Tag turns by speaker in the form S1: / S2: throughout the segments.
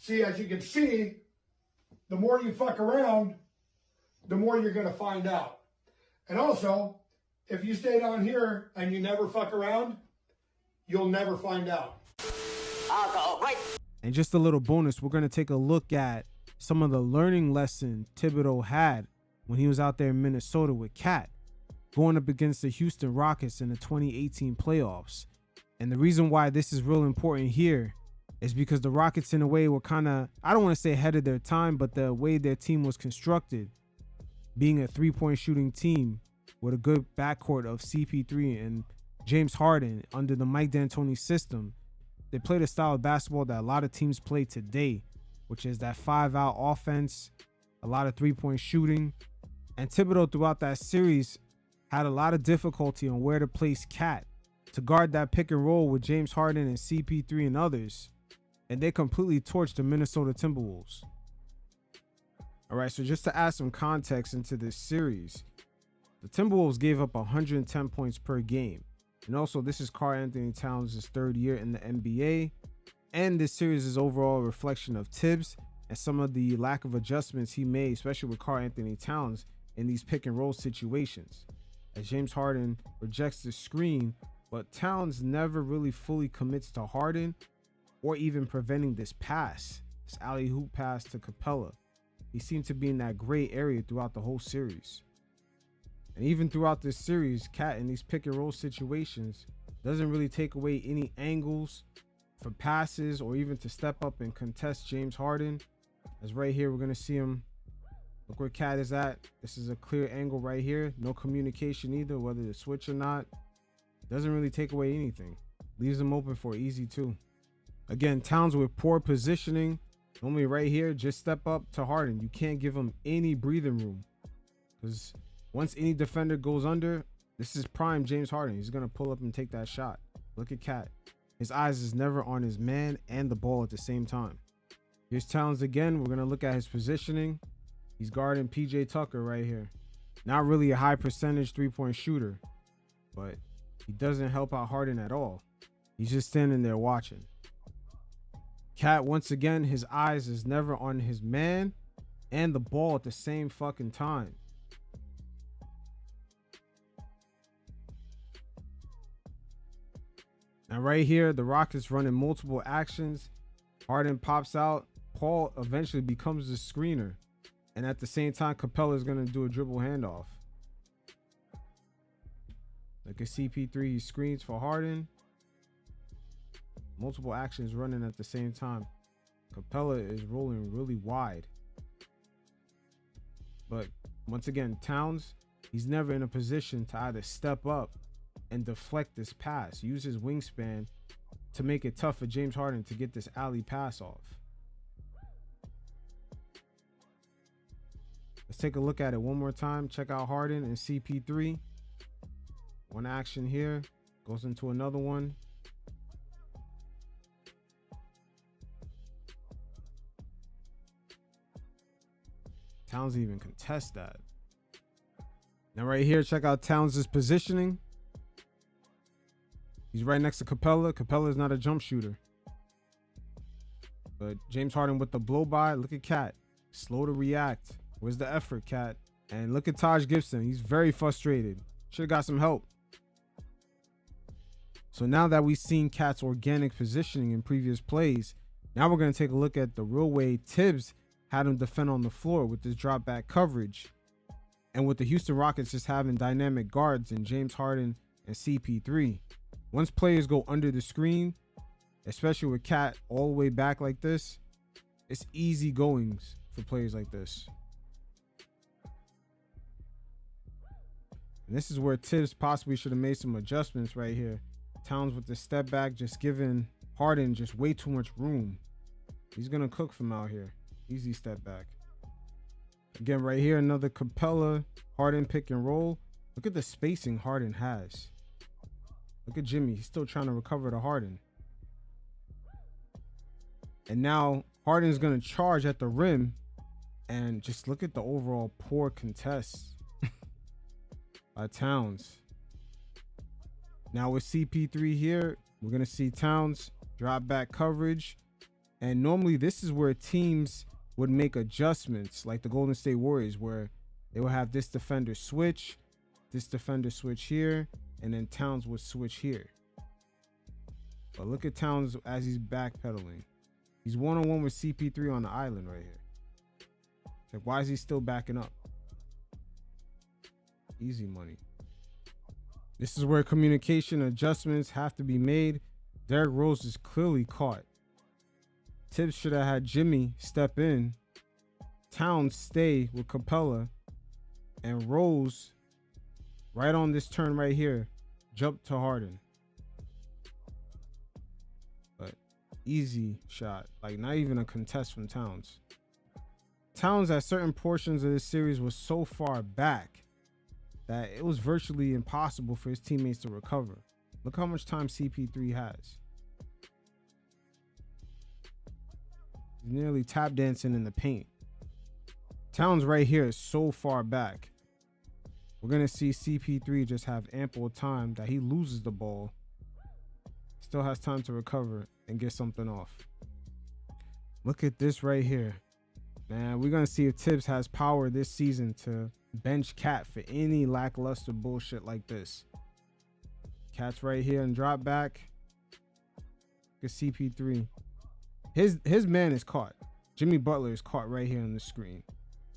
S1: See, as you can see, the more you fuck around, the more you're going to find out. And also, if you stay down here and you never fuck around, you'll never find out.
S2: Alcohol, right.
S3: And just a little bonus, we're going to take a look at some of the learning lesson Thibodeau had when he was out there in Minnesota with Cat, going up against the Houston Rockets in the 2018 playoffs. And the reason why this is real important here is because the Rockets in a way were kind of, I don't want to say ahead of their time, but the way their team was constructed, being a three-point shooting team with a good backcourt of CP3 and James Harden under the Mike D'Antoni system, they played a style of basketball that a lot of teams play today, which is that 5-out offense, a lot of three-point shooting. And Thibodeau throughout that series had a lot of difficulty on where to place Cat to guard that pick and roll with James Harden and CP3 and others. And they completely torched the Minnesota Timberwolves. All right, so just to add some context into this series, the Timberwolves gave up 110 points per game. And also, this is Karl-Anthony Towns' third year in the NBA. And this series is overall a reflection of Tibbs and some of the lack of adjustments he made, especially with Karl-Anthony Towns in these pick and roll situations. As James Harden rejects the screen, but Towns never really fully commits to Harden or even preventing this pass, this alley-oop pass to Capella. He seemed to be in that gray area throughout the whole series. And even throughout this series, Cat in these pick and roll situations doesn't really take away any angles for passes or even to step up and contest James Harden. As right here, we're going to see him. Look where Cat is at. This is a clear angle right here. No communication either, whether to switch or not. Doesn't really take away anything. Leaves him open for easy too. Again, Towns with poor positioning. Normally right here, just step up to Harden. You can't give him any breathing room, because once any defender goes under, this is prime James Harden. He's going to pull up and take that shot. Look at Cat. His eyes is never on his man and the ball at the same time. Here's Towns again. We're going to look at his positioning. He's guarding PJ Tucker right here. Not really a high percentage three-point shooter, but he doesn't help out Harden at all. He's just standing there watching. Cat, once again, his eyes is never on his man and the ball at the same fucking time. And right here, the Rockets running multiple actions. Harden pops out. Paul eventually becomes the screener. And at the same time, Capella is going to do a dribble handoff. Look at CP3. He screens for Harden. Multiple actions running at the same time. Capella is rolling really wide. But once again, Towns, he's never in a position to either step up and deflect this pass. Use his wingspan to make it tough for James Harden to get this alley pass off. Let's take a look at it one more time. Check out Harden and CP3. One action here. Goes into another one. Towns even contests that. Now right here, check out Towns' positioning. He's right next to Capella. Capella is not a jump shooter. But James Harden with the blow by. Look at Cat. Slow to react. Where's the effort, Cat? And look at Taj Gibson. He's very frustrated. Should have got some help. So now that we've seen Cat's organic positioning in previous plays, now we're going to take a look at the real way Tibbs had him defend on the floor with this drop back coverage. And with the Houston Rockets just having dynamic guards in James Harden and CP3. Once players go under the screen, especially with Cat all the way back like this, it's easy goings for players like this. And this is where Tibbs possibly should have made some adjustments right here. Towns with the step back, just giving Harden just way too much room. He's going to cook from out here. Easy step back. Again, right here, another Capella Harden pick and roll. Look at the spacing Harden has. Look at Jimmy. He's still trying to recover to Harden. And now Harden's going to charge at the rim. And just look at the overall poor contest by Towns. Now with CP3 here, we're going to see Towns drop back coverage. And normally this is where teams would make adjustments, like the Golden State Warriors, where they would have this defender switch here, and then Towns would switch here. But look at Towns as he's backpedaling. He's one-on-one with CP3 on the island right here. Like, why is he still backing up? Easy money. This is where communication adjustments have to be made. Derrick Rose is clearly caught. Tibbs should have had Jimmy step in, Towns stay with Capella, and Rose, right on this turn right here, jump to Harden. But easy shot, like not even a contest from Towns. Towns at certain portions of this series was so far back that it was virtually impossible for his teammates to recover. Look how much time CP3 has. He's nearly tap dancing in the paint. Towns right here is so far back. We're going to see CP3 just have ample time that he loses the ball. Still has time to recover and get something off. Look at this right here. Man, we're going to see if Tibbs has power this season to bench Cat for any lackluster bullshit like this. Cat's right here and drop back. Look at CP3. His man is caught. Jimmy Butler is caught right here on the screen.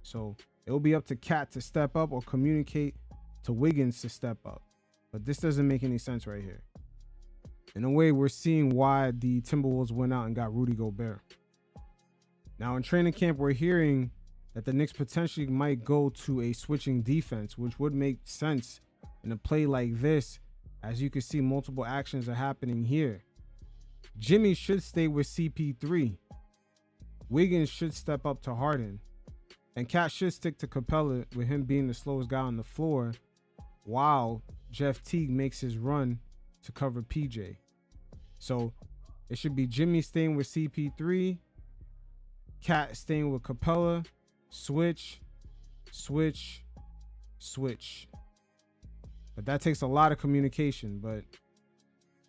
S3: So it will be up to Cat to step up or communicate to Wiggins to step up. But this doesn't make any sense right here. In a way, we're seeing why the Timberwolves went out and got Rudy Gobert. Now in training camp, we're hearing that the Knicks potentially might go to a switching defense, which would make sense in a play like this. As you can see, multiple actions are happening here. Jimmy should stay with CP3. Wiggins should step up to Harden. And Cat should stick to Capella with him being the slowest guy on the floor while Jeff Teague makes his run to cover PJ. So it should be Jimmy staying with CP3, Cat staying with Capella, switch. But that takes a lot of communication, but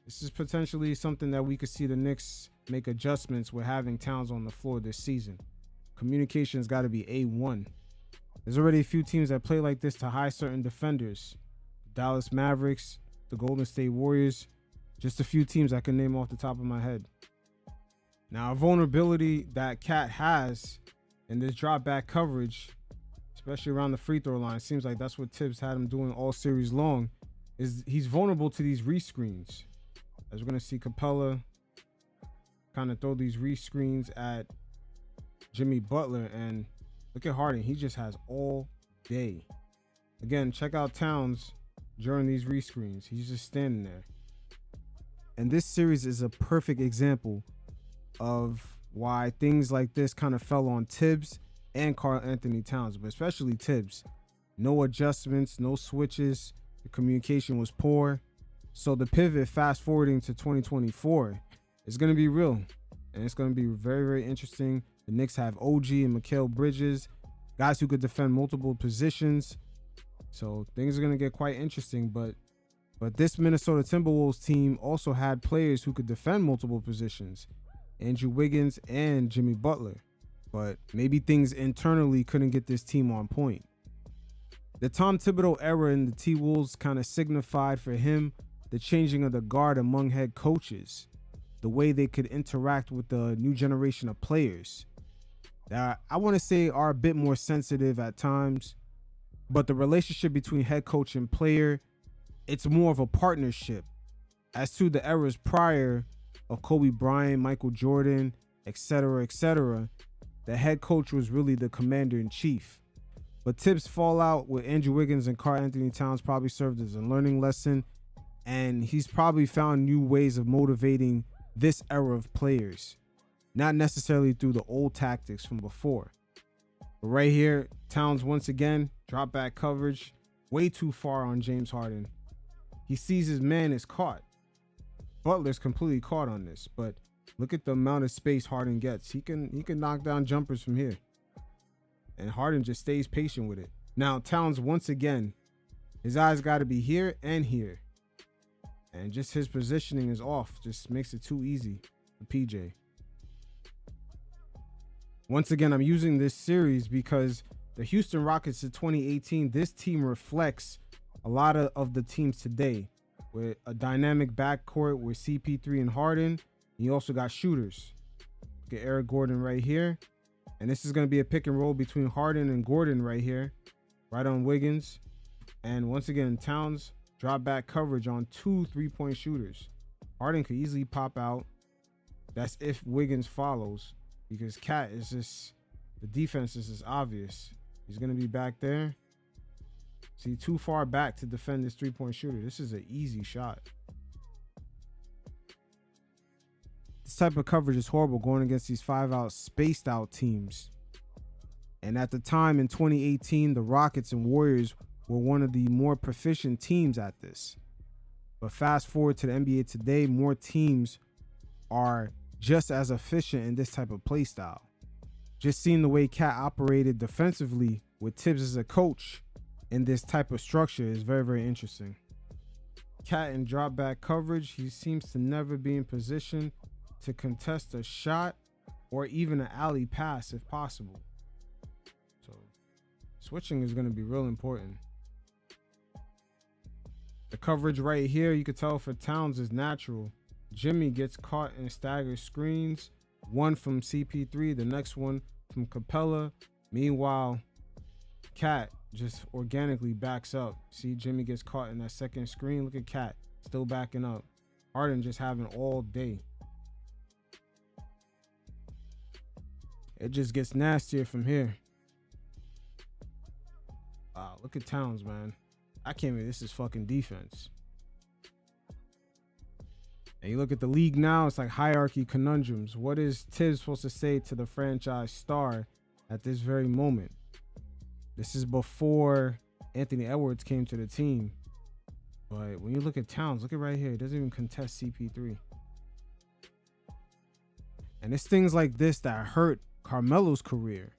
S3: this is potentially something that we could see the Knicks make adjustments with having Towns on the floor this season. Communication's got to be A1. There's already a few teams that play like this to hide certain defenders. Dallas Mavericks, the Golden State Warriors, just a few teams I can name off the top of my head. Now, a vulnerability that Cat has in this drop back coverage, especially around the free throw line, seems like that's what Tibbs had him doing all series long, is he's vulnerable to these rescreens. As we're going to see Capella kind of throw these rescreens at Jimmy Butler, and look at Harden. He just has all day. Again, check out Towns during these rescreens. He's just standing there. And this series is a perfect example of why things like this kind of fell on Tibbs and Karl-Anthony Towns, but especially Tibbs. No adjustments, no switches. The communication was poor. So the pivot fast forwarding to 2024 is going to be real. And it's going to be very, very interesting. The Knicks have OG and Mikal Bridges, guys who could defend multiple positions. So things are going to get quite interesting. But this Minnesota Timberwolves team also had players who could defend multiple positions. Andrew Wiggins and Jimmy Butler. But maybe things internally couldn't get this team on point. The Tom Thibodeau era in the T-Wolves kind of signified for him the changing of the guard among head coaches, the way they could interact with the new generation of players that I want to say are a bit more sensitive at times, but the relationship between head coach and player, it's more of a partnership. As to the eras prior of Kobe Bryant, Michael Jordan, etc., the head coach was really the commander in chief. But Tibbs' fallout with Andrew Wiggins and Karl-Anthony Towns probably served as a learning lesson, and he's probably found new ways of motivating this era of players, not necessarily through the old tactics from before. But right here, Towns once again, drop back coverage, way too far on James Harden. He sees his man is caught. Butler's completely caught on this, but look at the amount of space Harden gets. He can knock down jumpers from here. And Harden just stays patient with it. Now, Towns, once again, his eyes got to be here and here. And just his positioning is off. Just makes it too easy for PJ. Once again, I'm using this series because the Houston Rockets of 2018, this team reflects a lot of the teams today with a dynamic backcourt with CP3 and Harden. You also got shooters. Look at Eric Gordon right here. And this is going to be a pick and roll between Harden and Gordon right here, right on Wiggins. And once again, Towns drop back coverage on 2 3-point shooters. Harden could easily pop out. That's if Wiggins follows, because Cat is just, the defense is just obvious. He's going to be back there. See, too far back to defend this 3-point shooter. This is an easy shot. This type of coverage is horrible going against these 5-out, spaced out teams. And at the time in 2018, the Rockets and Warriors were one of the more proficient teams at this. But fast forward to the NBA today, more teams are just as efficient in this type of play style. Just seeing the way Cat operated defensively with Tibbs as a coach in this type of structure is very, very interesting. Cat in drop back coverage, he seems to never be in position to contest a shot or even an alley pass if possible. So switching is going to be real important. The coverage right here, you could tell for Towns is natural. Jimmy gets caught in stagger screens, one from CP3, the next one from Capella. Meanwhile, Cat just organically backs up. See, Jimmy gets caught in that second screen. Look at Cat still backing up. Harden just having all day. It just gets nastier from here. Wow, look at Towns, man. I can't believe this is fucking defense. And you look at the league now, it's like hierarchy conundrums. What is Tibbs supposed to say to the franchise star at this very moment? This is before Anthony Edwards came to the team. But when you look at Towns, look at right here. It doesn't even contest CP3. And it's things like this that hurt Carmelo's career.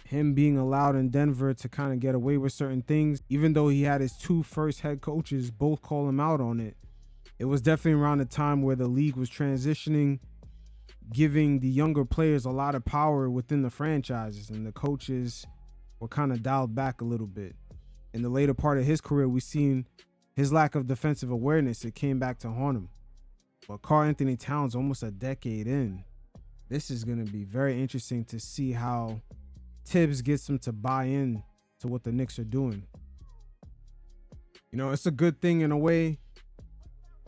S3: Him being allowed in Denver to kind of get away with certain things, even though he had his 2 first head coaches both call him out on it. It was definitely around the time where the league was transitioning, giving the younger players a lot of power within the franchises, and the coaches were kind of dialed back a little bit. In the later part of his career, we've seen his lack of defensive awareness. It came back to haunt him. But Karl-Anthony Towns, almost a decade in, this is going to be very interesting to see how Tibbs gets him to buy in to what the Knicks are doing. You know, it's a good thing in a way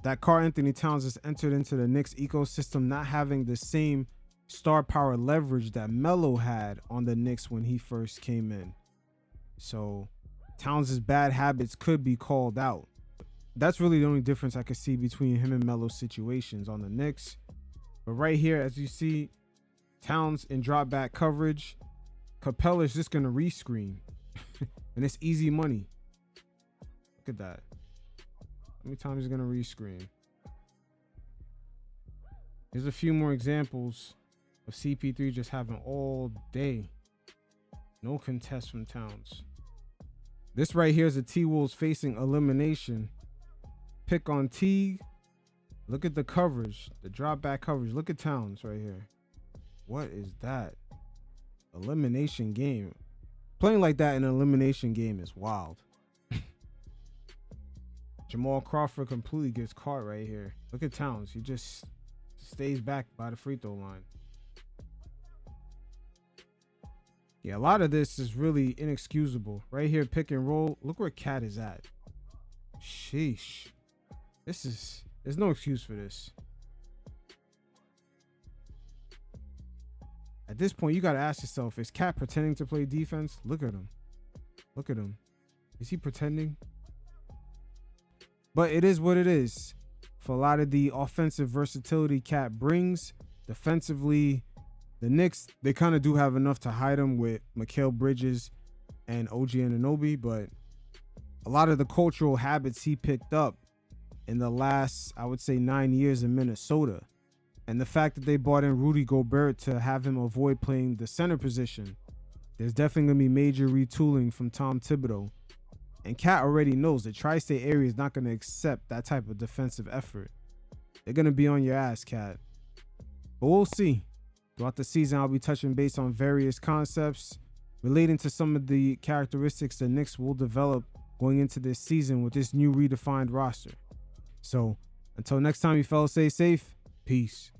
S3: that Karl-Anthony Towns has entered into the Knicks ecosystem, not having the same star power leverage that Melo had on the Knicks when he first came in. So Towns' bad habits could be called out. That's really the only difference I could see between him and Melo's situations on the Knicks. But right here, as you see, Towns in drop back coverage, Capella's just going to rescreen. And it's easy money. Look at that. How many times is going to rescreen? Here's a few more examples of CP3 just having all day. No contest from Towns. This right here is a T-Wolves facing elimination. Pick on T. Look at the coverage, the drop back coverage. Look at Towns right here. What is that? Elimination game. Playing like that in an elimination game is wild. Jamal Crawford completely gets caught right here. Look at Towns. He just stays back by the free throw line. Yeah, a lot of this is really inexcusable. Right here, pick and roll. Look where Cat is at. Sheesh. There's no excuse for this. At this point, you got to ask yourself, is Cat pretending to play defense? Look at him. Look at him. Is he pretending? But it is what it is. For a lot of the offensive versatility Cat brings, defensively, the Knicks, they kind of do have enough to hide him with Mikal Bridges and OG Anunoby, but a lot of the cultural habits he picked up in the last, I would say, 9 years in Minnesota, and the fact that they brought in Rudy Gobert to have him avoid playing the center position, there's definitely going to be major retooling from Tom Thibodeau. And Cat already knows the tri-state area is not going to accept that type of defensive effort. They're going to be on your ass, Cat. But we'll see. Throughout the season, I'll be touching base on various concepts relating to some of the characteristics the Knicks will develop going into this season with this new redefined roster. So until next time, you fellas, stay safe. Peace.